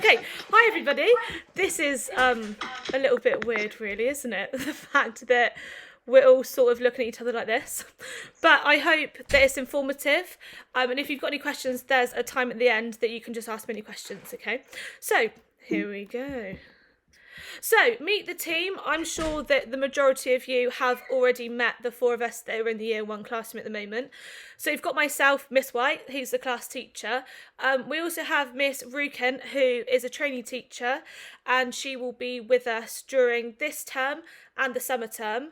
Okay, hi everybody. This is a little bit weird, really, isn't it? The fact that we're all sort of looking at each other like this. But I hope that it's informative. And if you've got any questions, there's a time at the end that you can just ask me any questions, okay? So, here we go. So, meet the team. I'm sure that the majority of you have already met the four of us that are in the year one classroom at the moment. So, you've got myself, Miss White, who's the class teacher. We also have Miss Ruken, who is a trainee teacher, and she will be with us during this term and the summer term.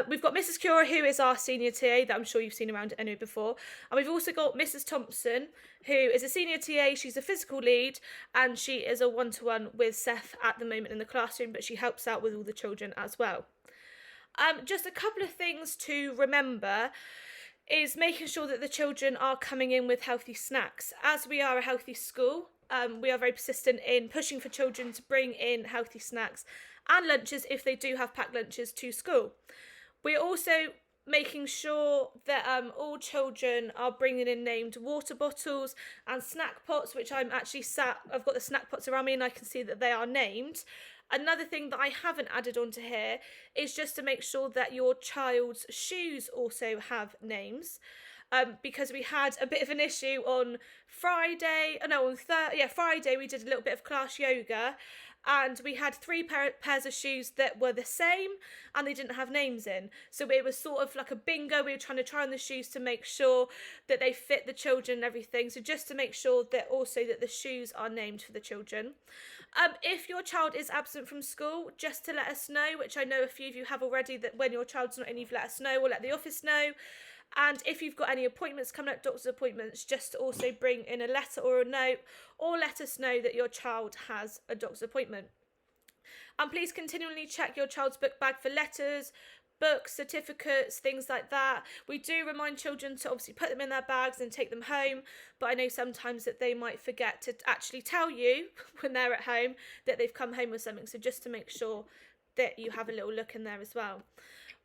We've got Mrs. Cura, who is our senior TA that I'm sure you've seen around anyway before. And we've also got Mrs. Thompson, who is a senior TA. She's a physical lead and she is a one-to-one with Seth at the moment in the classroom, but she helps out with all the children as well. Just a couple of things to remember is making sure that the children are coming in with healthy snacks. As we are a healthy school, we are very persistent in pushing for children to bring in healthy snacks and lunches if they do have packed lunches to school. We're also making sure that all children are bringing in named water bottles and snack pots, which I've got the snack pots around me and I can see that they are named. Another thing that I haven't added onto here is just to make sure that your child's shoes also have names. Because we had a bit of an issue on Friday we did a little bit of class yoga and we had three pairs of shoes that were the same and they didn't have names in. So it was sort of like a bingo. We were trying to try on the shoes to make sure that they fit the children and everything. So just to make sure that also that the shoes are named for the children. If your child is absent from school, just to let us know, which I know a few of you have already, that when your child's not in, you've let us know or let the office know. And if you've got any appointments coming up, doctor's appointments, just to also bring in a letter or a note, or let us know that your child has a doctor's appointment. And please continually check your child's book bag for letters, books, certificates, things like that. We do remind children to obviously put them in their bags and take them home, but I know sometimes that they might forget to actually tell you when they're at home that they've come home with something, so just to make sure that you have a little look in there as well.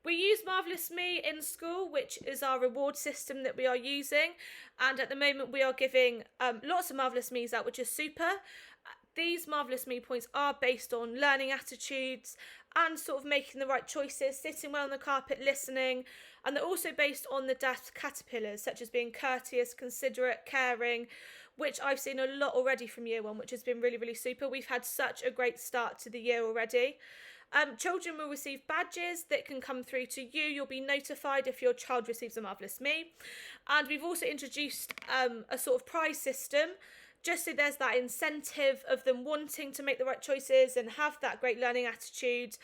We use Marvellous Me in school, which is our reward system that we are using. And at the moment we are giving lots of Marvellous Me's out, which is super. These Marvellous Me points are based on learning attitudes and sort of making the right choices, sitting well on the carpet, listening. And they're also based on the DAFT caterpillars, such as being courteous, considerate, caring, which I've seen a lot already from year one, which has been really, really super. We've had such a great start to the year already. Children will receive badges that can come through to you. You'll be notified if your child receives a Marvellous Me. And we've also introduced a sort of prize system, just so there's that incentive of them wanting to make the right choices and have that great learning attitude.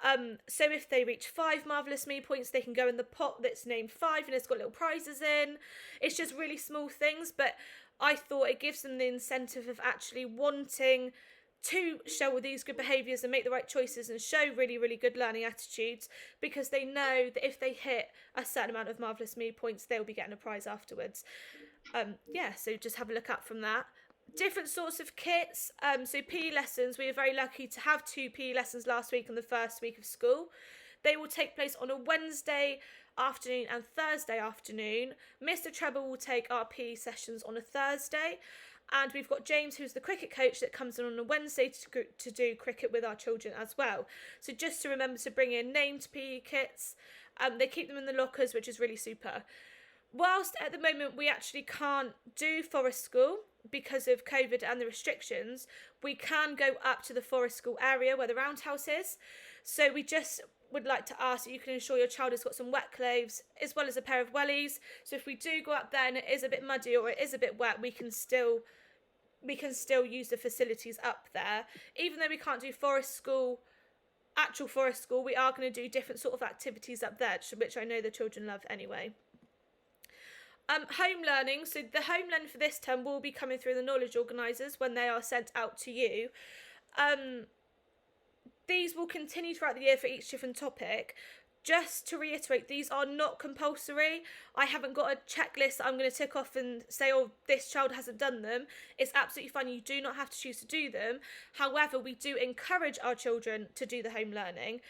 So if they reach 5 Marvellous Me points, they can go in the pot that's named 5 and it's got little prizes in. It's just really small things, but I thought it gives them the incentive of actually wanting to show all these good behaviours and make the right choices and show really, really good learning attitudes, because they know that if they hit a certain amount of Marvellous Me points, they'll be getting a prize afterwards. So just have a look up from that. Different sorts of kits. So PE lessons, we were very lucky to have 2 PE lessons last week on the first week of school. They will take place on a Wednesday afternoon and Thursday afternoon. Mr. Treble will take our PE sessions on a Thursday. And we've got James, who's the cricket coach, that comes in on a Wednesday to do cricket with our children as well. So just to remember to bring in named PE kits. They keep them in the lockers, which is really super. Whilst at the moment we actually can't do Forest School because of COVID and the restrictions, we can go up to the Forest School area where the roundhouse is. So we just would like to ask that you can ensure your child has got some wet clothes as well as a pair of wellies. So if we do go up there and it is a bit muddy or it is a bit wet, we can still use the facilities up there. Even though we can't do actual Forest School, we are going to do different sort of activities up there, which I know the children love anyway. Home learning. So the home learning for this term will be coming through the knowledge organisers when they are sent out to you. These will continue throughout the year for each different topic. Just to reiterate, these are not compulsory. I haven't got a checklist that I'm going to tick off and say, oh, this child hasn't done them. It's absolutely fine. You do not have to choose to do them. However, we do encourage our children to do the home learning,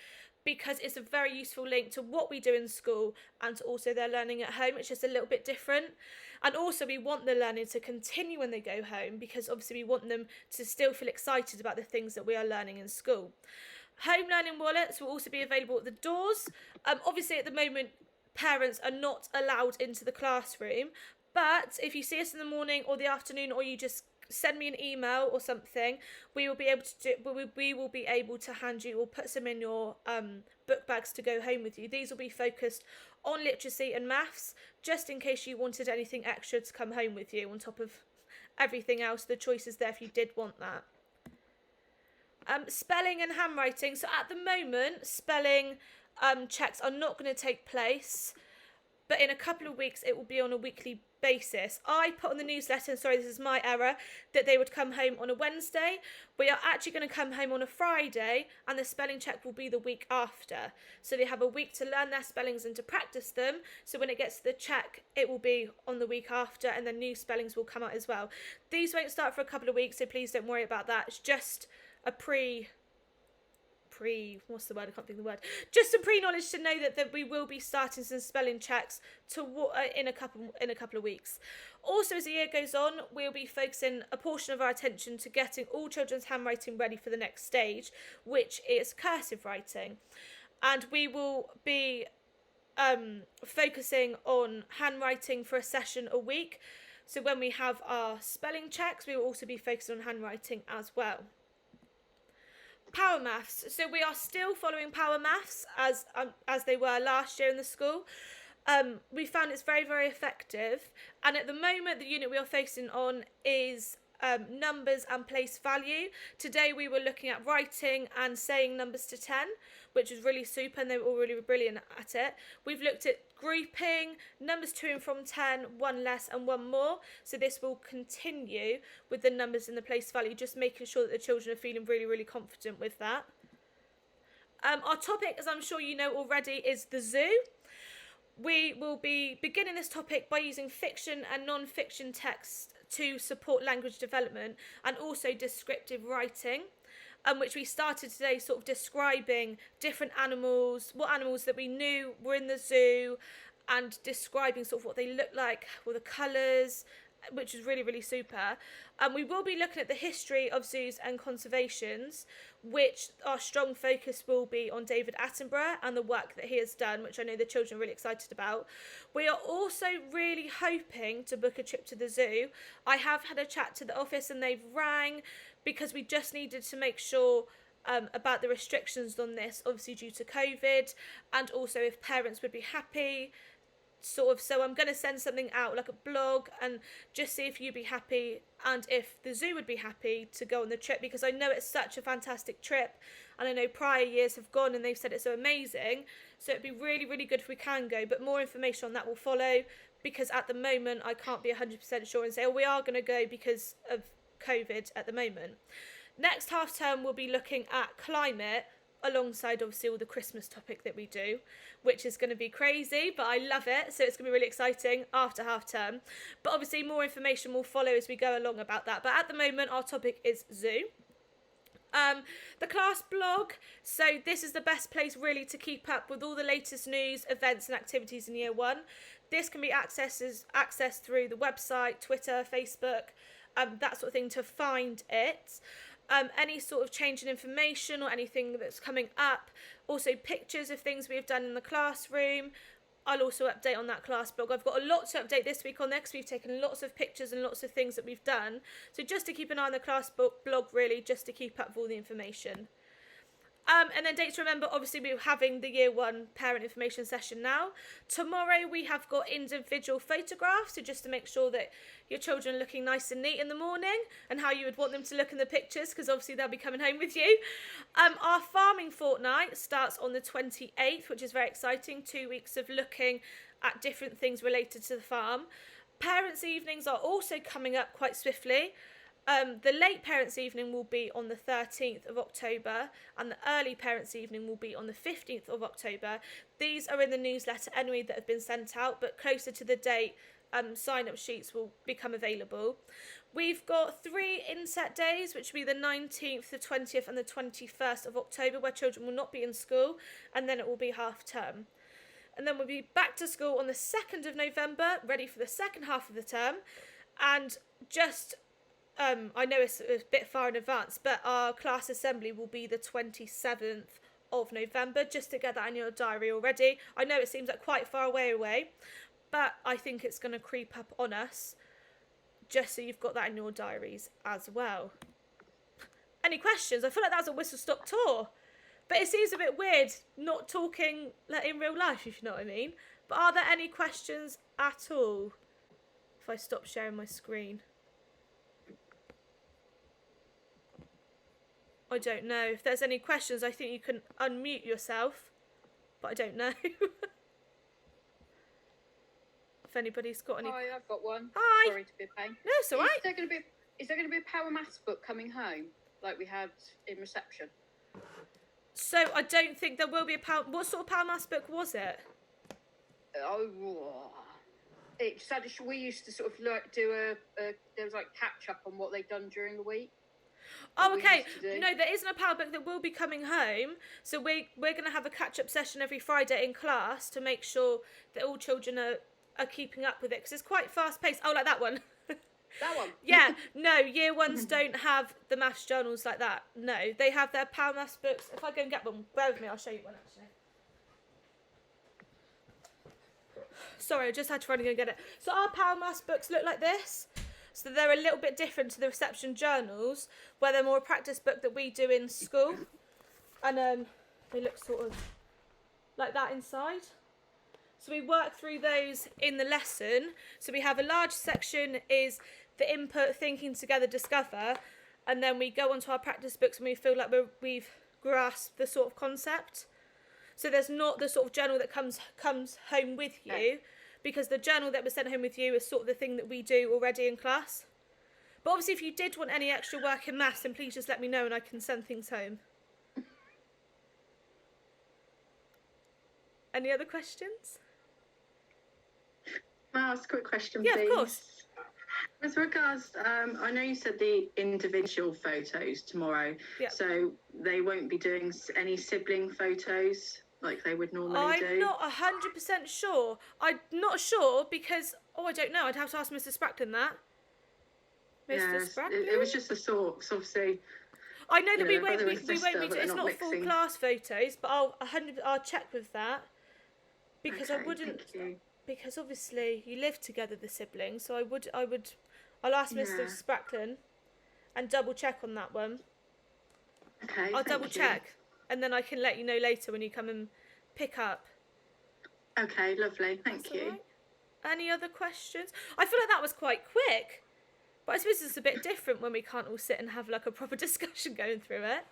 because it's a very useful link to what we do in school and to also their learning at home. It's just a little bit different. And also we want the learning to continue when they go home, because obviously we want them to still feel excited about the things that we are learning in school. Home learning wallets will also be available at the doors. Obviously at the moment parents are not allowed into the classroom, but if you see us in the morning or the afternoon, or you just send me an email or something, we will be able to hand you or put some in your book bags to go home with you. These will be focused on literacy and maths, just in case you wanted anything extra to come home with you on top of everything else. The choice is there if you did want that. Spelling and handwriting. So at the moment, spelling checks are not going to take place, but in a couple of weeks it will be on a weekly basis. I put on the newsletter, sorry, this is my error, that they would come home on a Wednesday. We are actually going to come home on a Friday, and the spelling check will be the week after. So they have a week to learn their spellings and to practice them. So when it gets to the check, it will be on the week after, and then new spellings will come out as well. These won't start for a couple of weeks, so please don't worry about that. It's just a what's the word? I can't think of the word. Just some pre-knowledge to know that we will be starting some spelling checks in a couple of weeks. Also, as the year goes on, we'll be focusing a portion of our attention to getting all children's handwriting ready for the next stage, which is cursive writing. And we will be focusing on handwriting for a session a week. So when we have our spelling checks, we will also be focusing on handwriting as well. Power Maths. So we are still following Power Maths as they were last year in the school. We found it's very, very effective. And at the moment, the unit we are focusing on is numbers and place value. Today we were looking at writing and saying numbers to 10, which was really super, and they were all really brilliant at it. We've looked at grouping, numbers to and from 10, one less and one more. So this will continue with the numbers and the place value, just making sure that the children are feeling really, really confident with that. Our topic, as I'm sure you know already, is the zoo. We will be beginning this topic by using fiction and non-fiction text to support language development, and also descriptive writing, which we started today sort of describing different animals, what animals that we knew were in the zoo, and describing sort of what they look like, or the colours, which is really, really super. We will be looking at the history of zoos and conservations, which our strong focus will be on David Attenborough and the work that he has done, which I know the children are really excited about. We are also really hoping to book a trip to the zoo. I have had a chat to the office and they've rang, because we just needed to make sure about the restrictions on this, obviously due to COVID, and also if parents would be happy. So I'm going to send something out, like a blog, and just see if you'd be happy and if the zoo would be happy to go on the trip, because I know it's such a fantastic trip, and I know prior years have gone and they've said it's so amazing. So it'd be really, really good if we can go, but more information on that will follow, because at the moment I can't be 100% sure and say, oh, we are going to go because of COVID at the moment. Next half term we'll be looking at climate, alongside obviously all the Christmas topic that we do, which is going to be crazy, but I love it, so it's going to be really exciting after half term. But obviously more information will follow as we go along about that, but at the moment our topic is zoo. The class blog, so this is the best place really to keep up with all the latest news, events and activities in year one. This can be accessed through the website, Twitter, Facebook, that sort of thing, to find it. Any sort of change in information or anything that's coming up. Also pictures of things we've done in the classroom. I'll also update on that class blog. I've got a lot to update this week on there, because we've taken lots of pictures and lots of things that we've done. So just to keep an eye on the class blog really, just to keep up with all the information. And then dates to remember, obviously we're having the year one parent information session now. Tomorrow we have got individual photographs, so just to make sure that your children are looking nice and neat in the morning, and how you would want them to look in the pictures, because obviously they'll be coming home with you. Our farming fortnight starts on the 28th, which is very exciting. 2 weeks of looking at different things related to the farm. Parents' evenings are also coming up quite swiftly. The late parents' evening will be on the 13th of October, and the early parents' evening will be on the 15th of October. These are in the newsletter anyway that have been sent out, but closer to the date, sign-up sheets will become available. We've got 3 inset days, which will be the 19th, the 20th and the 21st of October, where children will not be in school, and then it will be half term. And then we'll be back to school on the 2nd of November, ready for the second half of the term. And just, I know it's a bit far in advance, but our class assembly will be the 27th of November, just to get that in your diary already. I know it seems like quite far away, but I think it's going to creep up on us, just so you've got that in your diaries as well. Any questions? I feel like that was a whistle-stop tour, but it seems a bit weird not talking like in real life, if you know what I mean. But are there any questions at all? If I stop sharing my screen. I don't know. If there's any questions, I think you can unmute yourself, but I don't know. If anybody's got any... Hi, I've got one. Hi. Sorry to be a pain. No, it's all right. Is there going to be a Power Maths book coming home, like we had in reception? So I don't think there will be a Power... What sort of Power Maths book was it? It said we used to sort of do there was like catch up on what they'd done during the week. Oh, okay. No, there isn't a power book that will be coming home. So we're going to have a catch-up session every Friday in class to make sure that all children are keeping up with it, because it's quite fast-paced. Oh, like that one. That one? Yeah. No, year ones don't have the maths journals like that. No, they have their Power Maths books. If I go and get one, bear with me, I'll show you one, actually. Sorry, I just had to run and go get it. So our Power Maths books look like this. So they're a little bit different to the reception journals, where they're more a practice book that we do in school. And they look sort of like that inside. So we work through those in the lesson. So we have a large section is the input, thinking together, discover. And then we go on to our practice books and we feel like we've grasped the sort of concept. So there's not the sort of journal that comes home with you, because the journal that was sent home with you is sort of the thing that we do already in class. But obviously if you did want any extra work in maths, then please just let me know and I can send things home. Any other questions? May I ask a quick question, Yeah, please? of course. With regards, I know you said the individual photos tomorrow, Yeah. so they won't be doing any sibling photos like they would normally do? I'm not 100% sure. I'm not sure because, I don't know. I'd have to ask Mr. Sprackton that. Mr. Sprackton? It was just a thought, 'cause obviously... I know that we they're won't brother be and sister, doing, but it's they're not full mixing. class photos, but I'll check with that. Because Okay, I wouldn't, thank you. because obviously you live together, the siblings, so I'll ask Mr. Yeah. Sprackton and double check on that one. Okay, I'll thank double you. check and then I can let you know later when you come and pick up. Okay, lovely, thank That's you. all right. Any other questions? I feel like that was quite quick, but I suppose it's a bit different when we can't all sit and have like a proper discussion going through it.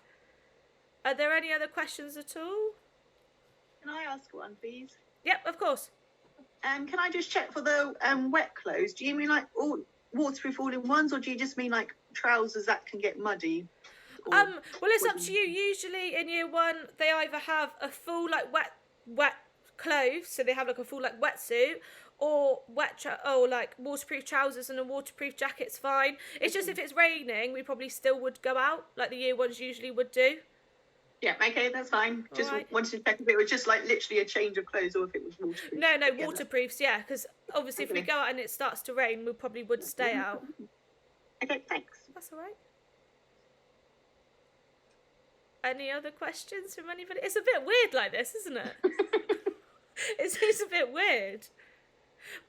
Are there any other questions at all? Can I ask one, please? Yep, of course. Can I just check for the wet clothes? Do you mean like all waterproof all-in-ones, or do you just mean like trousers that can get muddy? Or Well, it's what up do to you. Usually in year one, they either have a full like wet clothes, so they have like a full like wetsuit, or like waterproof trousers and a waterproof jacket's fine. It's just if it's raining, we probably still would go out like the year ones usually would do. Yeah, okay, that's fine. Just Alright. wanted to check if it was just like literally a change of clothes or if it was waterproof. No, Yeah, waterproofs, yeah, because obviously if we Okay. go out and it starts to rain, we probably would stay out. Okay, thanks. That's all right. Any other questions from anybody? It's a bit weird like this, isn't it? It seems a bit weird.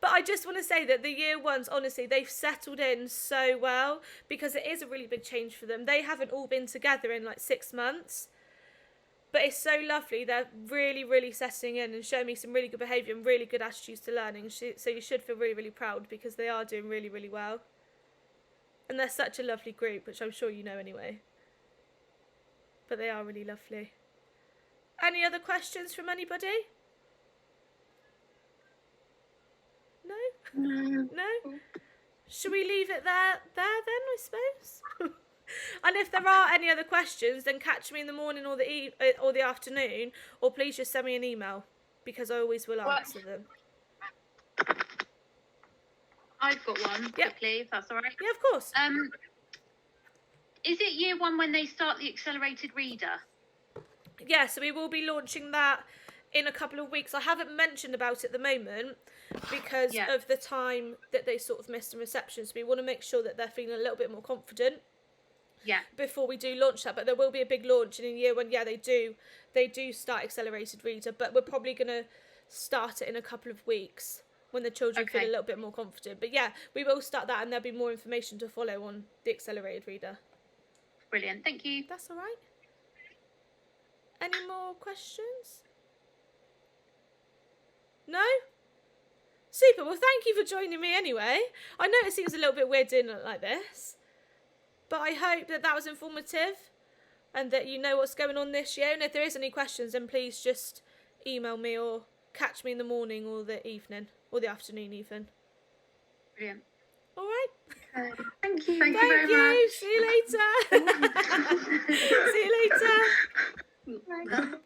But I just want to say that the year ones, honestly, they've settled in so well, because it is a really big change for them. They haven't all been together in like 6 months. But it's so lovely. They're really, really settling in and showing me some really good behaviour and really good attitudes to learning. So you should feel really, really proud, because they are doing really, really well. And they're such a lovely group, which I'm sure you know anyway. But they are really lovely. Any other questions from anybody? No? No? Should we leave it there then, I suppose? And if there are any other questions, then catch me in the morning or the afternoon, or please just send me an email, because I always will answer them. I've got one quickly, if that's all right. Yeah, of course. Is it year 1 when they start the accelerated reader? Yeah, so we will be launching that in a couple of weeks. I haven't mentioned about it at the moment because of the time that they sort of missed in reception. So we want to make sure that they're feeling a little bit more confident before we do launch that. But there will be a big launch, and in year 1, they do start accelerated reader, but we're probably going to start it in a couple of weeks when the children feel a little bit more confident. But yeah, we will start that, and there'll be more information to follow on the accelerated reader. Brilliant, thank you. That's all right. Any more questions? No? Super. Well, thank you for joining me anyway. I know it seems a little bit weird doing it like this, but I hope that was informative and that you know what's going on this year. And if there is any questions, then please just email me or catch me in the morning or the evening or the afternoon even. Brilliant. All right. Thank you. Thank you very much. See you later. See you later. Bye.